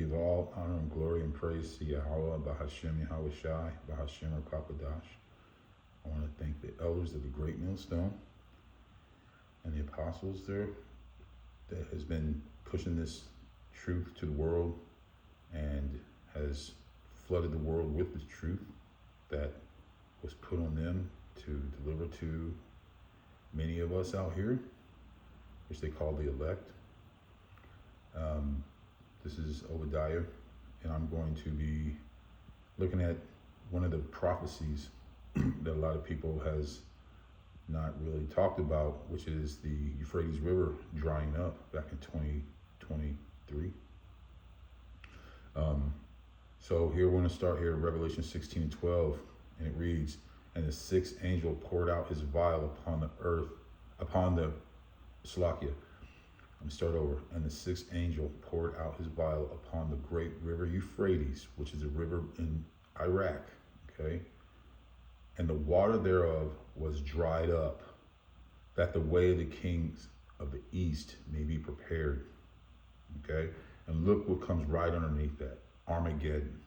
give all honor and glory and praise to Yahweh, Bahashem Yahweh Shai, Bahashem Rakapadash. I want to thank the elders of the Great Millstone and the apostles there that has been pushing this truth to the world and has flooded the world with the truth that was put on them to deliver to many of us out here, which they call the elect. This is Obadiah, and I'm going to be looking at one of the prophecies that a lot of people has not really talked about, which is the Euphrates River drying up back in 2023. So here we're going to start here at Revelation 16 and 12, and it reads, "And the sixth angel poured out his vial upon the earth, upon the Salakia." Let me start over. "And the sixth angel poured out his vial upon the great river Euphrates," which is a river in Iraq, okay? "And the water thereof was dried up, that the way of the kings of the east may be prepared." Okay? And look what comes right underneath that. Armageddon.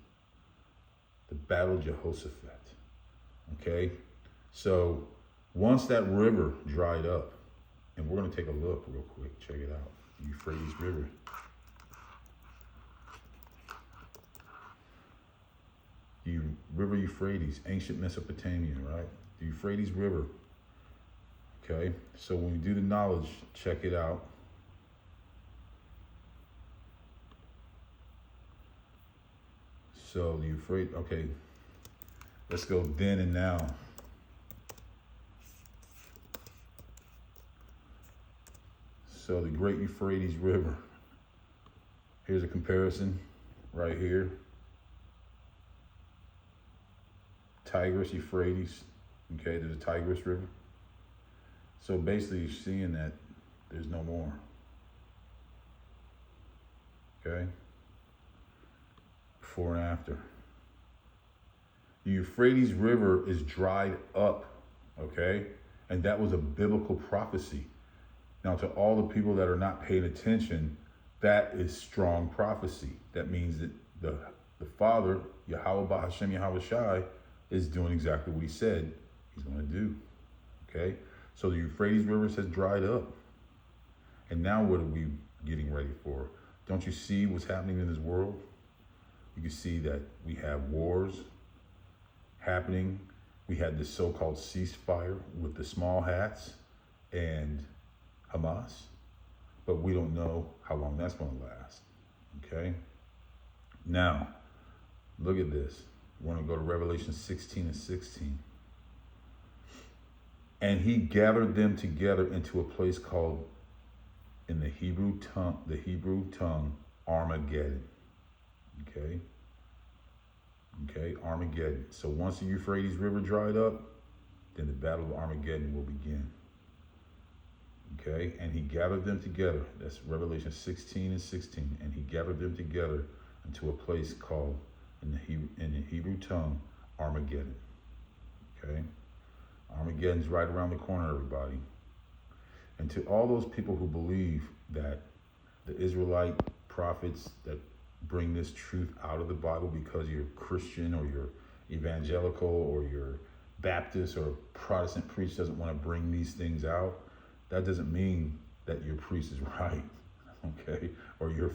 The battle of Jehoshaphat. Okay? So once that river dried up, and we're going to take a look real quick. Check it out. Euphrates River. River Euphrates, ancient Mesopotamia, right? The Euphrates River. Okay, so when we do the knowledge, check it out. So the Euphrates, okay, let's go then and now. So the great Euphrates River. Here's a comparison right here. Tigris, Euphrates. Okay, there's a Tigris River. So basically you're seeing that there's no more. Okay? Before and after. The Euphrates River is dried up. Okay? And that was a biblical prophecy. Now, to all the people that are not paying attention, that is strong prophecy. That means that the Father, Yahweh Bahashem Yahweh Shai, is doing exactly what he said he's going to do. Okay? So the Euphrates River has dried up. And now what are we getting ready for? Don't you see what's happening in this world? You can see that we have wars happening. We had this so-called ceasefire with the small hats and Hamas, but we don't know how long that's going to last. Okay? Now, look at this. We're going to go to Revelation 16 and 16. "And he gathered them together into a place called, in the Hebrew tongue, Armageddon." Okay? Okay, Armageddon. So once the Euphrates River dried up, then the battle of Armageddon will begin. Okay, "And he gathered them together." That's Revelation 16 and 16. "And he gathered them together into a place called, in the Hebrew tongue, Armageddon." Okay, Armageddon's right around the corner, everybody. And to all those people who believe that the Israelite prophets that bring this truth out of the Bible because you're Christian or you're evangelical or you're Baptist or Protestant priest doesn't want to bring these things out, that doesn't mean that your priest is right, okay? Or your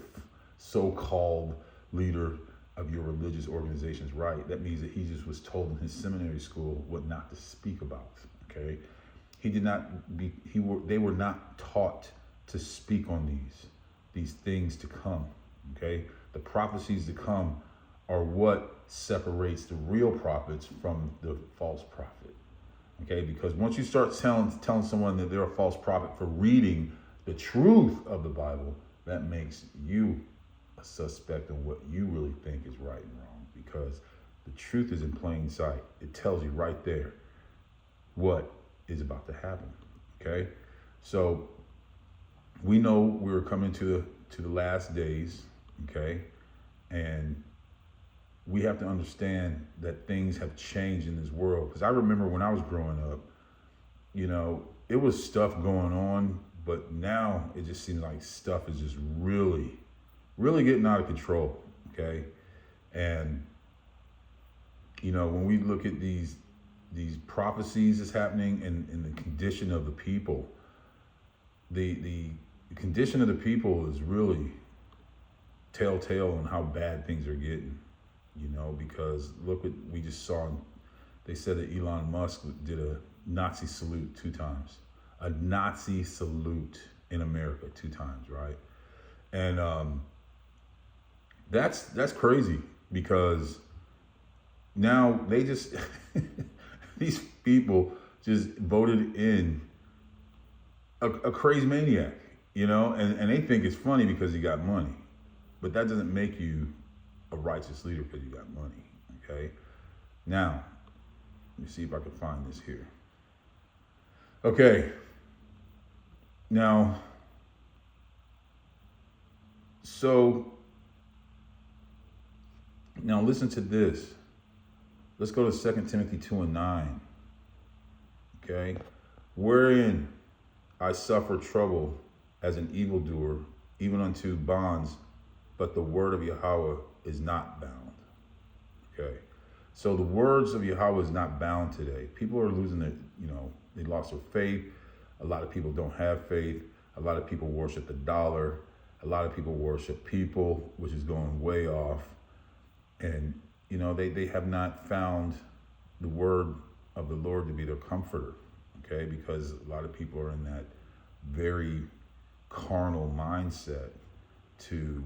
so-called leader of your religious organization is right. That means that he just was told in his seminary school what not to speak about, okay? They were not taught to speak on these things to come, okay? The prophecies to come are what separates the real prophets from the false prophet. Okay, because once you start telling someone that they're a false prophet for reading the truth of the Bible, that makes you a suspect of what you really think is right and wrong, because the truth is in plain sight. It tells you right there what is about to happen. Okay, so we know we're coming to the last days. Okay, and we have to understand that things have changed in this world. Because I remember when I was growing up, it was stuff going on, but now it just seems like stuff is just really, really getting out of control. okay? And, you know, when we look at these prophecies that's happening in the condition of the people, the condition of the people is really telltale on how bad things are getting, you know, because look what we just saw. They said that Elon Musk did a Nazi salute 2 times. A Nazi salute in America 2 times, right? And that's crazy, because now they just these people just voted in a crazy maniac, you know, and they think it's funny because he got money, but that doesn't make you a righteous leader because you got money, okay? Now, let me see if I can find this here. Okay. Now, now listen to this. Let's go to 2 Timothy 2:9. Okay. Wherein I suffer trouble as an evildoer, even unto bonds, but the word of Yahweh is not bound. Okay. So the words of Yahweh is not bound today. People are losing their, they lost their faith. A lot of people don't have faith. A lot of people worship the dollar. A lot of people worship people, which is going way off. And, they have not found the word of the Lord to be their comforter, okay? Because a lot of people are in that very carnal mindset to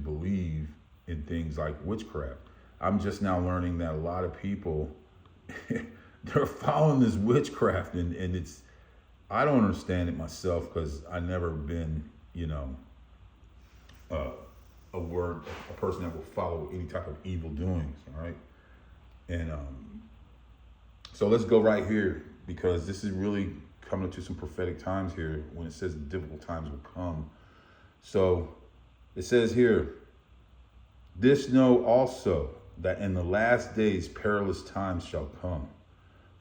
believe in things like witchcraft. I'm just now learning that a lot of people, they're following this witchcraft, and it's, I don't understand it myself because I've never been, a person that will follow any type of evil doings, all right? And so let's go right here, because this is really coming to some prophetic times here when it says difficult times will come. So it says here, this know also that in the last days perilous times shall come.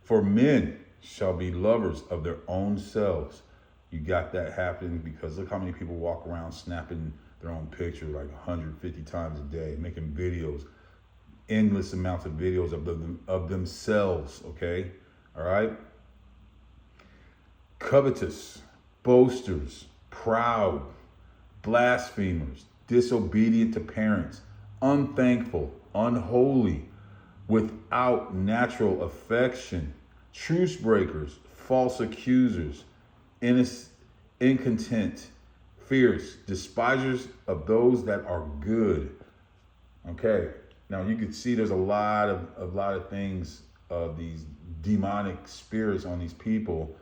For men shall be lovers of their own selves. You got that happening because look how many people walk around snapping their own picture like 150 times a day, making videos, endless amounts of videos of themselves, okay? All right? Covetous, boasters, proud, blasphemers, disobedient to parents, unthankful, unholy, without natural affection, truce breakers, false accusers, incontent, fierce, despisers of those that are good. Okay, now you can see there's a lot of things of these demonic spirits on these people.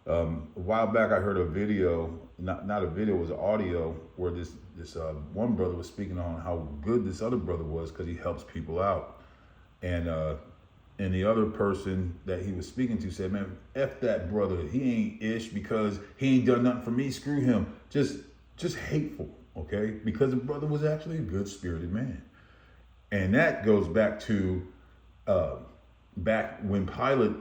A while back, I heard a video, not a video, it was an audio where this one brother was speaking on how good this other brother was because he helps people out, and the other person that he was speaking to said, "Man, F that brother. He ain't ish because he ain't done nothing for me. Screw him." Just hateful, okay? Because the brother was actually a good-spirited man, and that goes back to back when Pilate,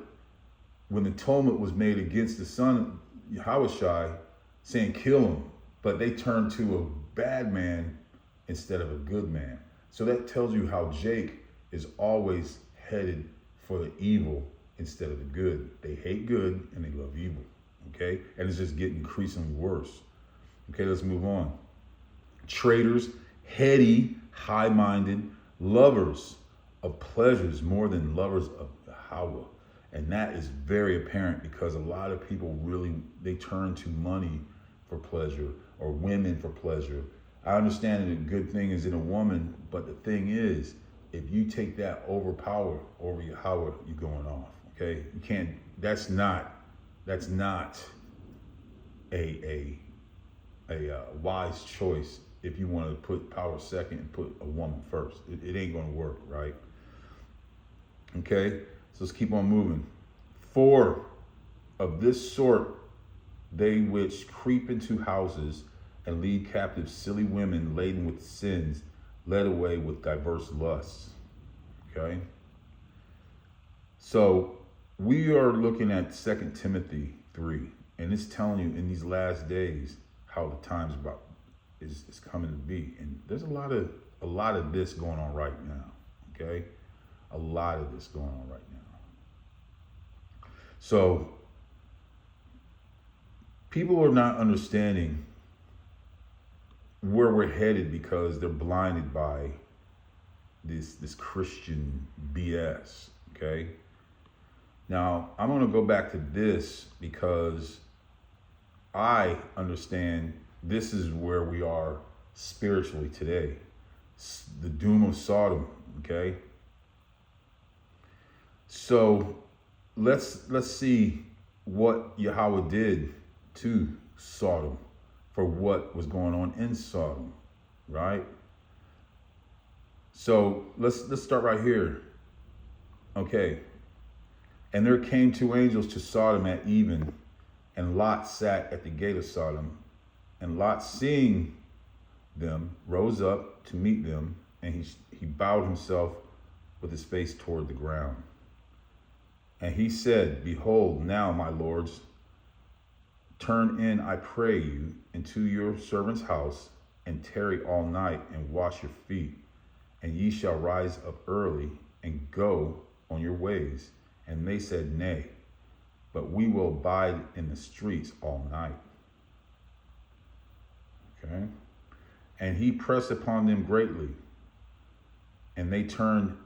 when the atonement was made against the son Yahushua, saying kill him, but they turned to a bad man instead of a good man. So that tells you how Jake is always headed for the evil instead of the good. They hate good and they love evil, okay? And it's just getting increasingly worse. Okay, let's move on. Traitors, heady, high-minded, lovers of pleasures more than lovers of Yahweh. And that is very apparent because a lot of people really, they turn to money for pleasure or women for pleasure. I understand that a good thing is in a woman, but the thing is, if you take that overpower over Yahweh, you're going off, okay? You can't, that's not a wise choice if you want to put power second and put a woman first. It ain't going to work, right? Okay, so let's keep on moving. For of this sort, they which creep into houses and lead captive silly women laden with sins, led away with diverse lusts. Okay? So we are looking at 2 Timothy 3, and it's telling you in these last days how the times is coming to be. And there's a lot of a lot of this going on right now. Okay? A lot of this going on right now. So people are not understanding where we're headed because they're blinded by this Christian BS. Okay? Now, I'm going to go back to this because I understand this is where we are spiritually today. The doom of Sodom, okay? So let's see what Yahweh did to Sodom for what was going on in Sodom, right? So let's start right here. Okay. And there came two angels to Sodom at even, and Lot sat at the gate of Sodom. And Lot, seeing them, rose up to meet them, and he bowed himself with his face toward the ground. And he said, Behold, now, my lords, turn in, I pray you, into your servant's house, and tarry all night, and wash your feet. And ye shall rise up early, and go on your ways. And they said, Nay, but we will abide in the streets all night. Okay. And he pressed upon them greatly. And they turned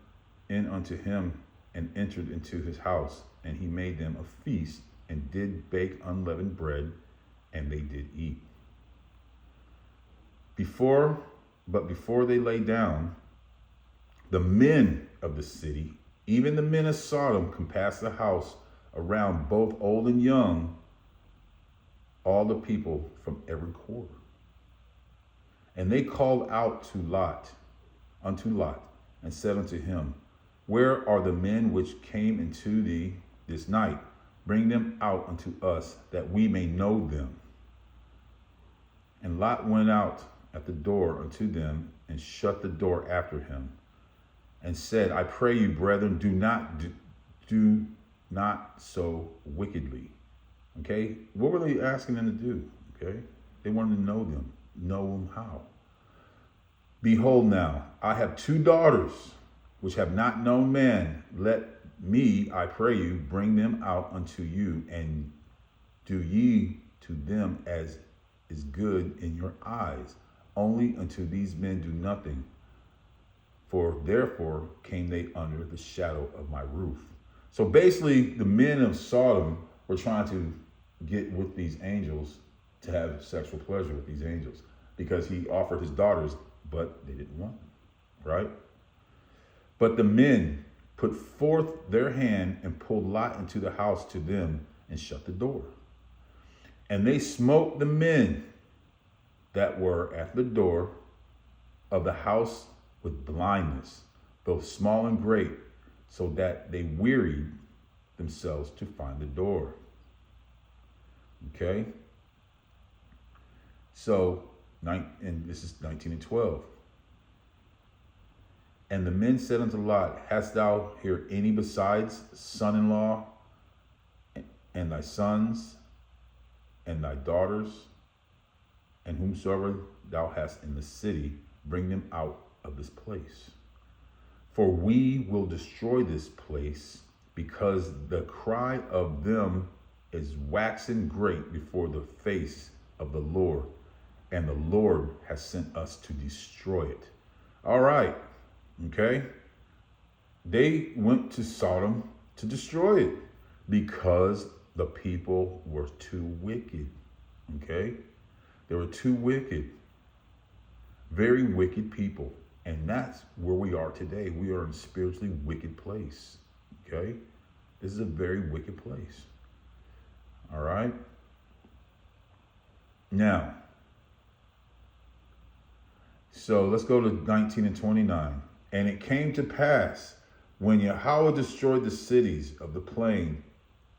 in unto him and entered into his house. And he made them a feast and did bake unleavened bread, and they did eat. Before they lay down, the men of the city, even the men of Sodom, compassed the house around, both old and young, all the people from every quarter. And they called out unto Lot, and said unto him, Where are the men which came into thee this night? Bring them out unto us, that we may know them. And Lot went out at the door unto them, and shut the door after him, and said, I pray you, brethren, do not so wickedly. Okay? What were they asking them to do? Okay? They wanted to know them. Know them how? Behold now, I have two daughters, which have not known man. Let me, I pray you, bring them out unto you, and do ye to them as is good in your eyes. Only unto these men do nothing. For therefore came they under the shadow of my roof. So basically, the men of Sodom were trying to get with these angels to have sexual pleasure with these angels, because he offered his daughters, but they didn't want them, right? But the men put forth their hand and pulled Lot into the house to them and shut the door. And they smote the men that were at the door of the house with blindness, both small and great, so that they wearied themselves to find the door. Okay? So, and this is 19 and 12. And the men said unto Lot, Hast thou here any besides son-in-law, and thy sons, and thy daughters, and whomsoever thou hast in the city, bring them out of this place? For we will destroy this place, because the cry of them is waxen great before the face of the Lord, and the Lord has sent us to destroy it. All right, okay? They went to Sodom to destroy it because the people were too wicked, okay? They were too wicked, very wicked people. And that's where we are today. We are in a spiritually wicked place, okay? This is a very wicked place, all right? Now, so let's go to 19 and 29. And it came to pass, when Yahweh destroyed the cities of the plain,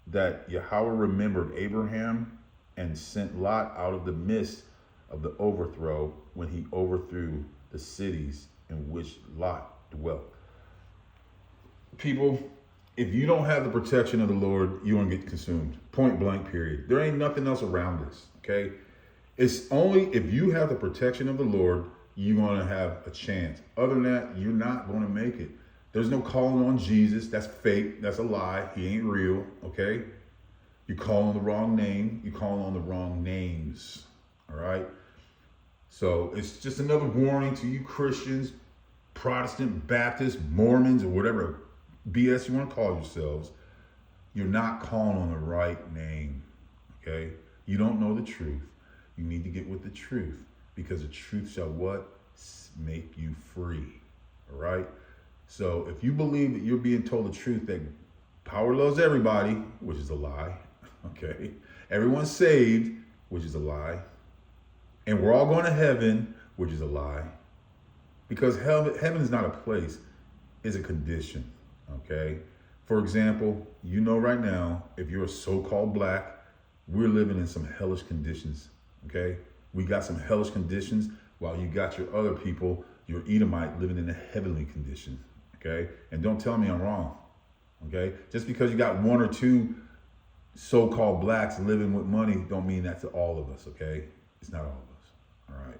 that Yahweh remembered Abraham and sent Lot out of the midst of the overthrow, when he overthrew the cities in which Lot dwelt. People, if you don't have the protection of the Lord, you're going to get consumed. Point blank, period. There ain't nothing else around this, okay? It's only if you have the protection of the Lord, you're going to have a chance. Other than that, you're not going to make it. There's no calling on Jesus. That's fake. That's a lie. He ain't real, okay? You're calling the wrong name. You're calling on the wrong names, all right? So it's just another warning to you Christians, Protestant, Baptist, Mormons, or whatever BS you want to call yourselves. You're not calling on the right name, okay? You don't know the truth. You need to get with the truth, because the truth shall what? Make you free, all right? So if you believe that you're being told the truth, that power loves everybody, which is a lie, okay? Everyone's saved, which is a lie. And we're all going to heaven, which is a lie. Because heaven is not a place, it's a condition, okay? For example, you know right now, if you're a so-called black, we're living in some hellish conditions, okay? We got some hellish conditions while you got your other people, your Edomite, living in a heavenly condition, okay? And don't tell me I'm wrong, okay? Just because you got one or two so-called blacks living with money don't mean that's all of us, okay? It's not all of us, all right?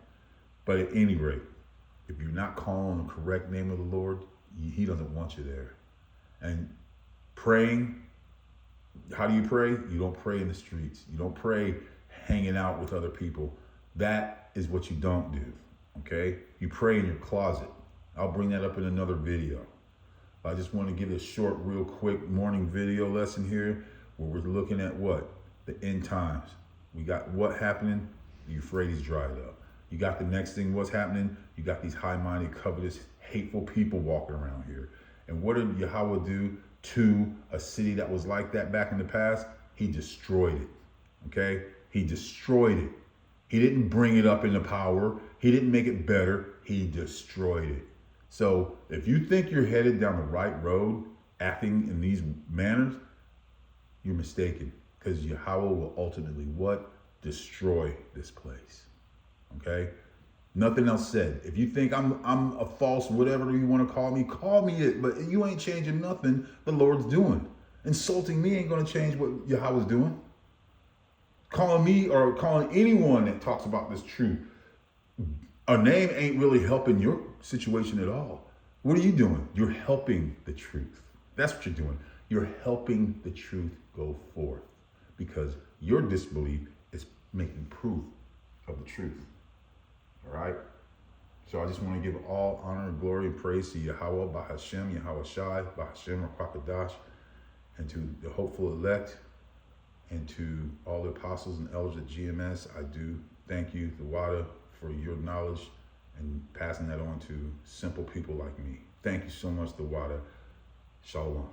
But at any rate, if you're not calling on the correct name of the Lord, he doesn't want you there. And praying, how do you pray? You don't pray in the streets. You don't pray hanging out with other people. That is what you don't do, okay? You pray in your closet. I'll bring that up in another video. I just want to give a short, real quick morning video lesson here where we're looking at what? The end times. We got what happening? The Euphrates dried up. You got the next thing, what's happening? You got these high-minded, covetous, hateful people walking around here. And what did Yahweh do to a city that was like that back in the past? He destroyed it, okay? He destroyed it. He didn't bring it up into power. He didn't make it better. He destroyed it. So if you think you're headed down the right road, acting in these manners, you're mistaken, because Yahweh will ultimately what? Destroy this place, okay? Nothing else said. If you think I'm a false whatever you want to call me it, but you ain't changing nothing the Lord's doing. Insulting me ain't going to change what Yahweh's doing. Calling me or calling anyone that talks about this truth a name ain't really helping your situation at all. What are you doing? You're helping the truth. That's what you're doing. You're helping the truth go forth, because your disbelief is making proof of the truth. All right? So I just want to give all honor and glory and praise to Yahweh, Bahashem, Yahweh Shai, Bahashem, Rakwakadash, and to the hopeful elect, and to all the apostles and elders at GMS. I do thank you, the Wada, for your knowledge and passing that on to simple people like me. Thank you so much, the Wada. Shalom.